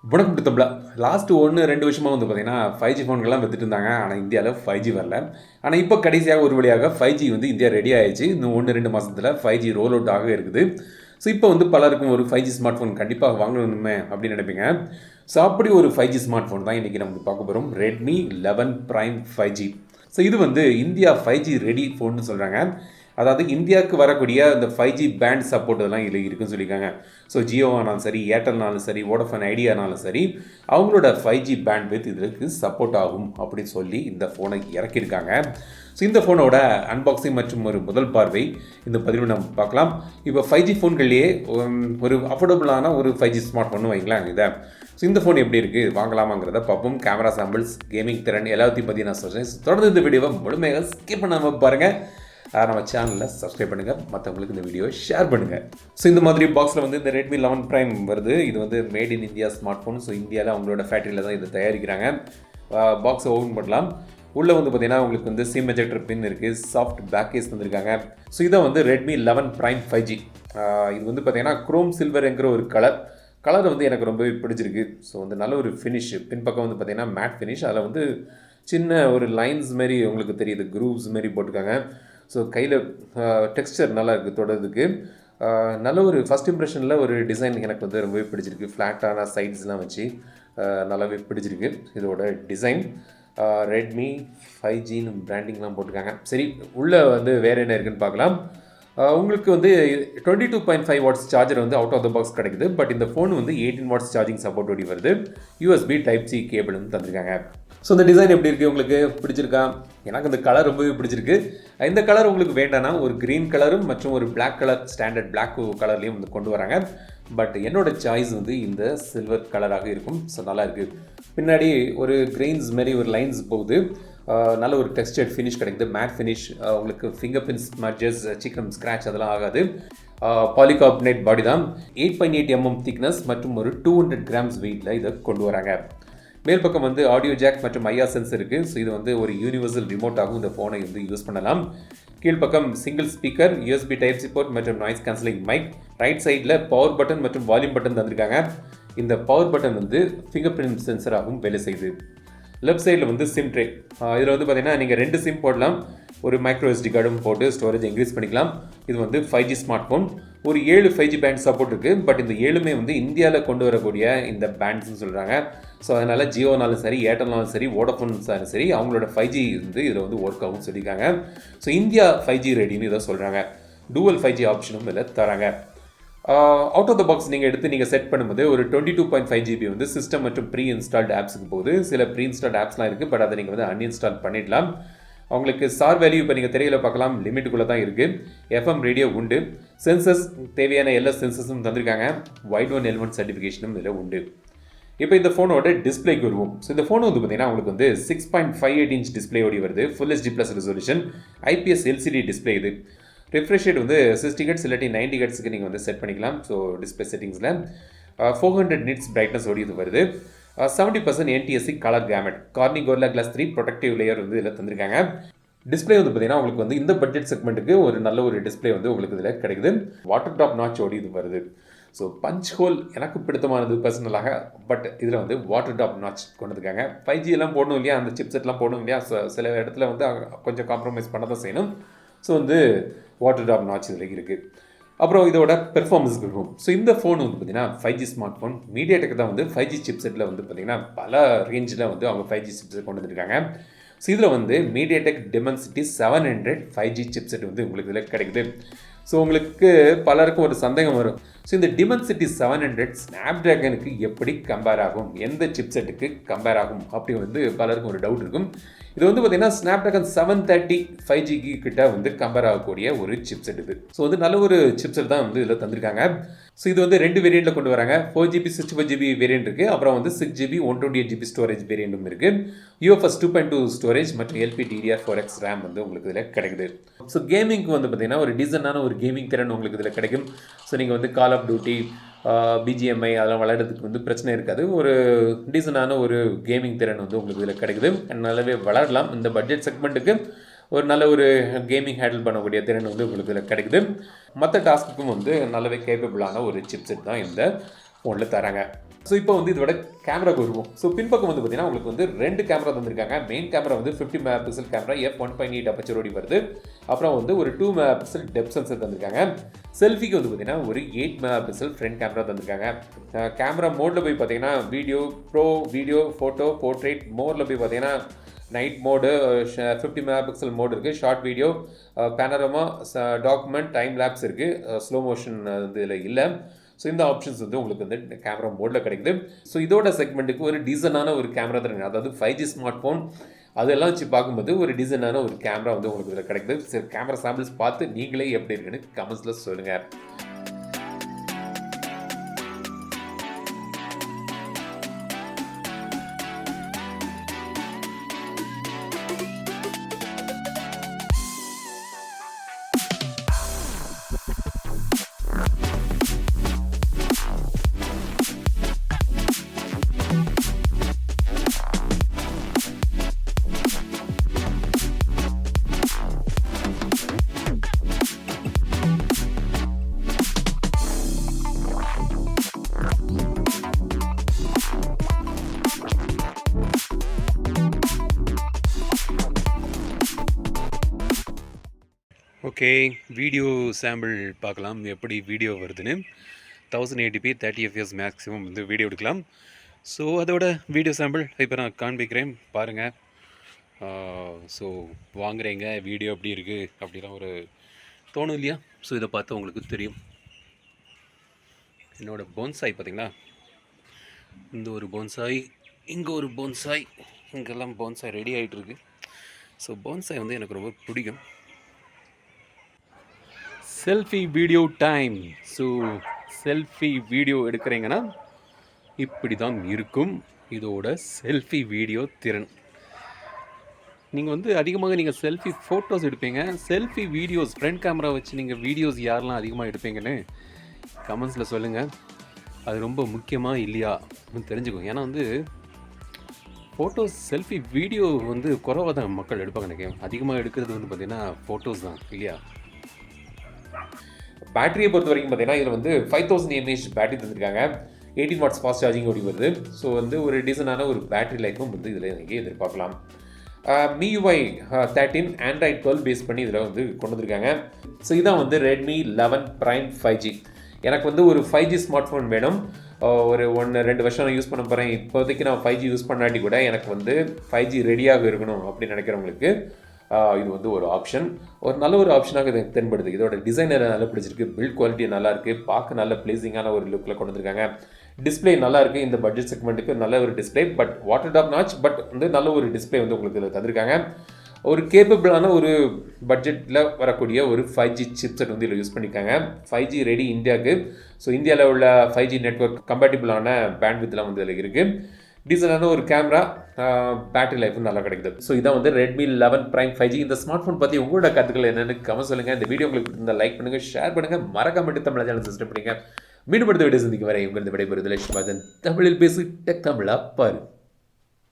வணக்கம் தமிழா. லாஸ்ட்டு 1-2 வருஷமாக வந்து பார்த்தீங்கன்னா 5G ஃபோன்கள்லாம் வித்துட்டு இருந்தாங்க. ஆனால் இந்தியாவில் 5G வரல. ஆனால் இப்போ கடைசியாக ஒரு வழியாக 5G வந்து இந்தியா ரெடி ஆயிடுச்சு. இன்னும் 1-2 மாதத்தில் 5G ரோல் அவுட் ஆக இருக்குது. ஸோ இப்போ வந்து பலருக்கும் ஒரு 5G ஸ்மார்ட் ஃபோன் கண்டிப்பாக வாங்கணுமே அப்படின்னு நினைப்பீங்க. ஸோ அப்படி ஒரு 5G ஸ்மார்ட் ஃபோன் தான் இன்றைக்கி நம்ம பார்க்க போகிறோம். Redmi 11 Prime 5G. ஸோ இது வந்து இந்தியா 5G ரெடி ஃபோன்னு சொல்கிறாங்க. அதாவது இந்தியாவுக்கு வரக்கூடிய இந்த 5G பேண்ட் சப்போர்ட் இதெல்லாம் இதில் இருக்குன்னு சொல்லியிருக்காங்க. ஸோ ஜியோவானாலும் சரி, ஏர்டெல்னாலும் சரி, வோடஃபோன் ஐடியானாலும் சரி, அவங்களோட 5G பேண்ட் வித் இதற்கு சப்போர்ட் ஆகும் அப்படின்னு சொல்லி இந்த ஃபோனை இறக்கியிருக்காங்க. ஸோ இந்த ஃபோனோட அன்பாக்சிங் மற்றும் ஒரு முதல் பார்வை இந்த பதிவு நம்ம பார்க்கலாம். இப்போ 5G ஃபோன்கள்லேயே ஒரு அஃபோர்டபுளான ஒரு 5G ஸ்மார்ட் ஃபோன் வைங்களேன் இதை. ஸோ இந்த ஃபோன் எப்படி இருக்குது, வாங்கலாமாங்கிறத பார்ப்போம். கேமரா சாம்பிள்ஸ், கேமிங் திறன் எல்லாத்தையும் பற்றி நான் சொல்கிறேன். தொடர்ந்து இந்த வீடியோவை முழுமையாக ஸ்கிப் பண்ணாமல் பாருங்கள். நம்ம சேனலில் சப்ஸ்கிரைப் பண்ணுங்கள், மற்றவங்களுக்கு இந்த வீடியோ ஷேர் பண்ணுங்கள். ஸோ இந்த மாதிரி பாக்ஸில் வந்து இந்த Redmi 11 Prime வருது. இது வந்து made in India smart phone. So இந்தியாவில் அவங்களோட ஃபேக்ட்ரியில் தான் இதை தயாரிக்கிறாங்க. பாக்ஸை ஓப்பன் பண்ணலாம். உள்ளே வந்து பார்த்திங்கன்னா உங்களுக்கு வந்து சிம் எஜெக்டர் பின் இருக்குது, சாஃப்ட் பேக் கேஸ் தந்திருக்காங்க. ஸோ இதை வந்து Redmi 11 Prime 5G. இது வந்து பார்த்திங்கன்னா குரோம் சில்வருங்கிற ஒரு கலர் வந்து எனக்கு ரொம்பவே பிடிச்சிருக்கு. ஸோ வந்து நல்ல ஒரு ஃபினிஷ். பின்பக்கம் வந்து பார்த்திங்கன்னா மேட் ஃபினிஷ். அதில் வந்து சின்ன ஒரு லைன்ஸ் மாரி உங்களுக்கு தெரியுது, க்ரூவ்ஸ் மாரி போட்டிருக்காங்க. ஸோ கையில் டெக்ஸ்டர் நல்லா இருக்குது தொடர்றதுக்கு. நல்ல ஒரு ஃபஸ்ட் இம்ப்ரெஷனில் ஒரு டிசைன் எனக்கு வந்து ரொம்பவே பிடிச்சிருக்கு. ஃப்ளாட்டான சைட்ஸ்லாம் வச்சு நல்லாவே பிடிச்சிருக்கு இதோட டிசைன். Redmi 5Gன்னு பிராண்டிங்லாம் போட்டிருக்காங்க. சரி, உள்ளே வந்து வேறு என்ன இருக்குதுன்னு பார்க்கலாம். உங்களுக்கு வந்து 22.5 வாட்ஸ் சார்ஜர் வந்து அவுட் ஆஃப் த பாக்ஸ் கிடைக்குது. பட் இந்த ஃபோன் வந்து 18 வாட்ஸ் சார்ஜிங் சப்போர்ட் ஓடி வருது. USB Type-C கேபிளும் தந்திருக்காங்க. ஸோ இந்த டிசைன் எப்படி இருக்குது, உங்களுக்கு பிடிச்சிருக்கா? எனக்கு இந்த கலர் ரொம்பவே பிடிச்சிருக்கு. இந்த கலர் உங்களுக்கு வேண்டாம்னா ஒரு க்ரீன் கலரும் மற்றும் ஒரு பிளாக் கலர், ஸ்டாண்டர்ட் பிளாக் கலர்லேயும் வந்து கொண்டு வராங்க. பட் என்னோட சாய்ஸ் வந்து இந்த சில்வர் கலராக இருக்கும். ஸோ நல்லா இருக்குது. பின்னாடி ஒரு கிரெயின்ஸ் மாரி ஒரு லைன்ஸ் போகுது. நல்ல ஒரு டெக்ஸ்டர்ட் ஃபினிஷ் கிடைக்குது, மேட் ஃபினிஷ். உங்களுக்கு ஃபிங்கர் பிரிண்ட் ஸ்மட்ஜஸ், சிக்கன் ஸ்க்ராட்ச் அதெல்லாம் ஆகாது. பாலிகார்பனேட் பாடி தான். 8.8 mm திக்னஸ் மற்றும் ஒரு 200 கிராம்ஸ் வெயிட்டில் இதை கொண்டு வராங்க. மேல் பக்கம் வந்து ஆடியோ ஜாக் மற்றும் ஐஆர் சென்சர் இருக்குது. ஸோ இது வந்து ஒரு யூனிவர்சல் ரிமோட்டாகவும் இந்த ஃபோனை வந்து யூஸ் பண்ணலாம். கீழ்ப்பக்கம் single speaker, USB Type-C port மற்றும் நாய்ஸ் கேன்சலிங் மைக். ரைட் சைடில் பவர் பட்டன் மற்றும் வால்யூம் பட்டன் தந்திருக்காங்க. இந்த பவர் பட்டன் வந்து ஃபிங்கர் பிரிண்ட் சென்சராகவும் வேலை செய்யுது. லெஃப்ட் சைடில் வந்து சிம் ட்ரே. இதில் வந்து பார்த்திங்கன்னா நீங்கள் 2 சிம் போடலாம். ஒரு மைக்ரோ SD கார்டும் போட்டு ஸ்டோரேஜ் இன்க்ரீஸ் பண்ணிக்கலாம். இது வந்து 5G ஸ்மார்ட் ஃபோன். ஒரு 7 5G பேண்ட் சப்போர்ட் இருக்குது. பட் இந்த 7மே வந்து இந்தியாவில் கொண்டு வரக்கூடிய இந்த பேண்ட்ஸ்ன்னு சொல்கிறாங்க. ஸோ அதனால் ஜியோனாலும் சரி, ஏர்டெல்னாலும் சரி, வோடஃபோன்ஸாலும் சரி, அவங்களோட 5G வந்து இதில் வந்து ஒர்க் ஆகும் சொல்லியிருக்காங்க. ஸோ இந்தியா 5G ரெடின்னு இதை சொல்கிறாங்க. டூவல் 5G ஆப்ஷனும் இதில் தராங்க. அவுட் ஆஃப் த பாக்ஸ் நீங்கள் எடுத்து நீங்கள் செட் பண்ணும்போது ஒரு 22.5 GB வந்து சிஸ்டம் மற்றும் ப்ரீ இன்ஸ்டால்டு ஆப்ஸுக்கு போகுது. சில ப்ரீ இன்ஸ்டால்டு ஆப்ஸ்லாம் இருக்குது. பட் அதை நீங்கள் வந்து அன்இன்ஸ்டால் பண்ணிடலாம். அவங்களுக்கு சார் வேல்யூ இப்போ நீங்கள் திரையில் பார்க்கலாம், லிமிட்டுக்குள்ளே தான் இருக்குது. FM ரேடியோ உண்டு. சென்சஸ் தேவையான எல்லா சென்சஸும் தந்திருக்காங்க. வைட் ஒன் L1 சர்டிஃபிகேஷனும் இதில் உண்டு. இப்போ இந்த ஃபோனோட டிஸ்பிளேக்கு வருவோம். ஸோ இந்த ஃபோன் வந்து பார்த்தீங்கன்னா உங்களுக்கு வந்து 6.58 inch டிஸ்பிளே ஓடி வருது. Full HD plus resolution IPS LCD display இது. ரிஃப்ரெஷ் ரேட் வந்து 60 Hz இல்லாட்டி 90 Hzக்கு நீங்கள் வந்து செட் பண்ணிக்கலாம். ஸோ டிஸ்பிளே செட்டிங்ஸில் 400 nits பிரைட்னஸ் ஓடி இது வருது. 70% NTSC colour gamut. Corning Gorilla glass 3 protective layer வந்து இதில் தந்திருக்காங்க. டிஸ்பிளே வந்து பார்த்தீங்கன்னா உங்களுக்கு வந்து இந்த பட்ஜெட் செக்மெண்ட்டுக்கு ஒரு நல்ல ஒரு டிஸ்பிளே வந்து உங்களுக்கு இதில் கிடைக்குது. வாட்டர் ட்ராப் நாச் ஓடி இது வருது. ஸோ பஞ்ச் ஹோல் எனக்கு பிடித்தமானது பர்சனலாக. பட் இதில் வந்து வாட்டர் ட்ராப் நாச் கொண்டு வந்துருக்காங்க. 5G எல்லாம் போடணும் இல்லையா, அந்த சிப்செட்லாம் போடணும் இல்லையா, சில இடத்துல வந்து கொஞ்சம் காம்ப்ரமைஸ் பண்ண தான் செய்யணும். ஸோ வந்து வாட்டர் ட்ராப் நாச் இதில் இருக்குது. அப்புறம் இதோட பெர்ஃபார்மன்ஸ்க்கு இருக்கும். ஸோ இந்த ஃபோன் வந்து பார்த்திங்கன்னா 5G ஸ்மார்ட் ஃபோன். மீடியாடெக் தான் வந்து 5G சிப்செட்டில் வந்து பார்த்திங்கன்னா பல ரேஞ்சில் வந்து அவங்க 5G சிப்செட் கொண்டு வந்துருக்காங்க. ஸோ இதில் வந்து மீடியாடெக் Dimensity 700 5G சிப்செட் வந்து உங்களுக்கு இதில் கிடைக்குது. ஸோ உங்களுக்கு பலருக்கும் ஒரு சந்தேகம் வரும். ஸோ இந்த Dimensity 700 ஸ்னாப்ட்ராகனுக்கு எப்படி கம்பேர் ஆகும், எந்த சிப்செட்டுக்கு கம்பேர் ஆகும் அப்படி வந்து பலருக்கும் ஒரு டவுட் இருக்கும். இது வந்து பார்த்திங்கன்னா ஸ்னாப்ட்ராகன் 730 5G கிட்ட வந்து கம்பேர் ஆகக்கூடிய ஒரு சிப்செட் இது. ஸோ வந்து நல்ல ஒரு சிப்செட் தான் வந்து இதில் தந்திருக்காங்க. ஸோ இது வந்து 2 வேரியண்ட்டில் கொண்டு வராங்க. 4GB 64GB வேரியண்ட் இருக்குது. அப்புறம் வந்து 6GB 128GB ஸ்டோரேஜ் வேரியண்ட்டும் இருக்குது. UFS 2.2 ஸ்டோரேஜ் மற்றும் LPDDR4X RAM வந்து உங்களுக்கு இதில் கிடைக்குது. ஸோ கேமிங்க்கு வந்து பார்த்திங்கன்னா ஒரு டீசெண்டான ஒரு கேமிங் திறன் உங்களுக்கு இதில் கிடைக்கும். ஸோ நீங்கள் வந்து கால் ஆஃப் டியூட்டி, BGMI அதெல்லாம் விளையாடுறதுக்கு வந்து பிரச்சனை இருக்காது. ஒரு டீசெண்டான ஒரு கேமிங் திறன் வந்து உங்களுக்கு இதில் கிடைக்குது. நல்லாவே வளரலாம். இந்த பட்ஜெட் செக்மெண்ட்டுக்கு ஒரு நல்ல ஒரு கேமிங் ஹேண்டில் பண்ணக்கூடிய திறன் வந்து உங்களுக்கு இதில் கிடைக்குது. மற்ற டாஸ்க்குக்கும் வந்து நல்லாவே கேப்பபிளான ஒரு சிப்செட் தான் இந்த ஃபோனில் தராங்க. ஸோ இப்போ வந்து இதோட கேமராக்கு வருவோம். ஸோ பின்பக்கம் வந்து பார்த்தீங்கன்னா உங்களுக்கு வந்து 2 கேமரா தந்திருக்காங்க. மெயின் கேமரா வந்து 50 மெகா பிக்சல் கேமரா f1.8 அப்பச்சரோடி வருது. அப்புறம் வந்து ஒரு 2 மெகா பிக்சல் டெப்த் சென்சர் தந்திருக்காங்க. செல்ஃபிக்கு வந்து பார்த்தீங்கன்னா ஒரு 8 மெகா பிக்சல் ஃப்ரண்ட் கேமரா தந்திருக்காங்க. கேமரா மோடில் போய் பார்த்தீங்கன்னா video, pro, video, photo, portrait, மோடில் போய் பார்த்தீங்கன்னா night mode, 50 megapixel mode இருக்குது, short video, panorama, document, time lapse இருக்குது, ஸ்லோ மோஷன் வந்து இதில் இல்லை. ஸோ இந்த ஆப்ஷன்ஸ் வந்து உங்களுக்கு வந்து கேமரா மோடில் கிடைக்குது. ஸோ இதோட செக்மெண்ட்டுக்கு ஒரு டீசனான ஒரு கேமரா தருங்க, அதாவது 5G ஸ்மார்ட் ஃபோன் அதெல்லாம் வச்சு பார்க்கும்போது ஒரு டீசனான ஒரு கேமரா வந்து உங்களுக்கு இதில் கிடைக்குது. சரி, கேமரா சாம்பிள்ஸ் பார்த்து நீங்களே எப்படி இருக்குன்னு கமெண்ட்ஸில் சொல்லுங்கள். ஓகே, வீடியோ சாம்பிள் பார்க்கலாம் எப்படி வீடியோ வருதுன்னு. 1080p 30 fps மேக்ஸிமம் வந்து வீடியோ எடுக்கலாம். ஸோ அதோட வீடியோ சாம்பிள் இப்போ நான் காண்பிக்கிறேன் பாருங்கள். ஸோ வாங்குறீங்க வீடியோ எப்படி இருக்குது அப்படிலாம் ஒரு தோணும் இல்லையா? ஸோ இதை பார்த்து உங்களுக்கு தெரியும். என்னோடய போன்சாய் பார்த்திங்களா, இந்த ஒரு போன்சாய், இங்கே ஒரு போன்சாய், இங்கெல்லாம் போன்சாய் ரெடி ஆகிட்டுருக்கு. ஸோ போன்சாய் வந்து எனக்கு ரொம்ப பிடிக்கும். Selfie video time. So selfie video எடுக்கிறீங்கன்னா இப்படி தான் இருக்கும் இதோட செல்ஃபி வீடியோ திறன். நீங்கள் வந்து அதிகமாக நீங்கள் செல்ஃபி ஃபோட்டோஸ் எடுப்பீங்க, செல்ஃபி வீடியோஸ் ஃப்ரண்ட் கேமரா வச்சு நீங்கள் வீடியோஸ் யாரெல்லாம் அதிகமாக எடுப்பீங்கன்னு கமெண்ட்ஸில் சொல்லுங்கள். அது ரொம்ப முக்கியமாக இல்லையா தெரிஞ்சுக்கோங்க. ஏன்னா வந்து ஃபோட்டோஸ் செல்ஃபி வீடியோ வந்து குறைவாக தான் மக்கள் எடுப்பாங்க. எனக்கு அதிகமாக எடுக்கிறது வந்து பார்த்திங்கன்னா ஃபோட்டோஸ் தான் இல்லையா? பேட்டரியை பொறுத்த வரைக்கும் பார்த்தீங்கன்னா இதில் வந்து 5000 mAh பேட்டரி தந்திருக்காங்க. 18 வாட்ஸ் ஃபாஸ்ட் சார்ஜிங் ஓடி வருது. ஸோ வந்து ஒரு டீசனான ஒரு பேட்டரி லைஃப்பும் வந்து இதில் நீங்கள் எதிர்பார்க்கலாம். MIUI 13 ஆண்ட்ராய்ட் 12 பேஸ் பண்ணி இதில் வந்து கொண்டு வந்திருக்காங்க. ஸோ இதான் வந்து Redmi 11 Prime 5G. எனக்கு வந்து ஒரு 5G ஸ்மார்ட் ஃபோன் வேணும். ஒரு 1-2 வருஷம் நான் யூஸ் பண்ண போகிறேன். இப்போதைக்கு நான் 5G யூஸ் பண்ணாட்டி கூட எனக்கு வந்து 5G ரெடியாக இருக்கணும் அப்படின்னு நினைக்கிறவங்களுக்கு இது வந்து ஒரு ஆப்ஷன், ஒரு நல்ல ஒரு ஆப்ஷனாக இது தென்படுது. இதோட டிசைனர் நல்லா பிடிச்சிருக்கு, பில்ட் குவாலிட்டி நல்லா இருக்குது, பார்க்க நல்ல ப்ளீசிங்கான ஒரு லுக்கில் கொண்டு வந்திருக்காங்க. டிஸ்பிளே நல்லா இருக்குது. இந்த பட்ஜெட் செக்மெண்ட்டுக்கு நல்ல ஒரு display, but water top notch, but வந்து நல்ல ஒரு டிஸ்பிளே வந்து உங்களுக்கு இதில் தந்திருக்காங்க. ஒரு கேப்பபிளான ஒரு பட்ஜெட்டில் வரக்கூடிய ஒரு 5G சிப்செட் வந்து இதில் யூஸ் பண்ணியிருக்காங்க. 5G ரெடி இந்தியாவுக்கு. ஸோ இந்தியாவில் உள்ள 5G நெட்வொர்க் கம்பேட்டிபிளான பேண்ட்வித்லாம் வந்து இதில் இருக்குது. டீசலான ஒரு கேமரா, பேட்டரி லைஃப் நல்லா கிடைக்குது. ஸோ இதான் வந்து Redmi 11 Prime 5G. இந்த ஸ்மார்ட் ஃபோன் பற்றி உங்களோட கருத்துக்கள் என்னென்னு கமெண்ட் சொல்லுங்கள். இந்த வீடியோ உங்களுக்கு இந்த லைக் பண்ணுங்கள், ஷேர் பண்ணுங்கள், மறக்காம தமிழ் சேனல் சப்ஸ்கிரைப் பண்ணுங்கள். மீண்டும் அடுத்த வீடியோ சந்திக்கும் வரை உங்கள் விடைபெறுதல் தமிழில் பேசி டெக் தமிழா பாரு.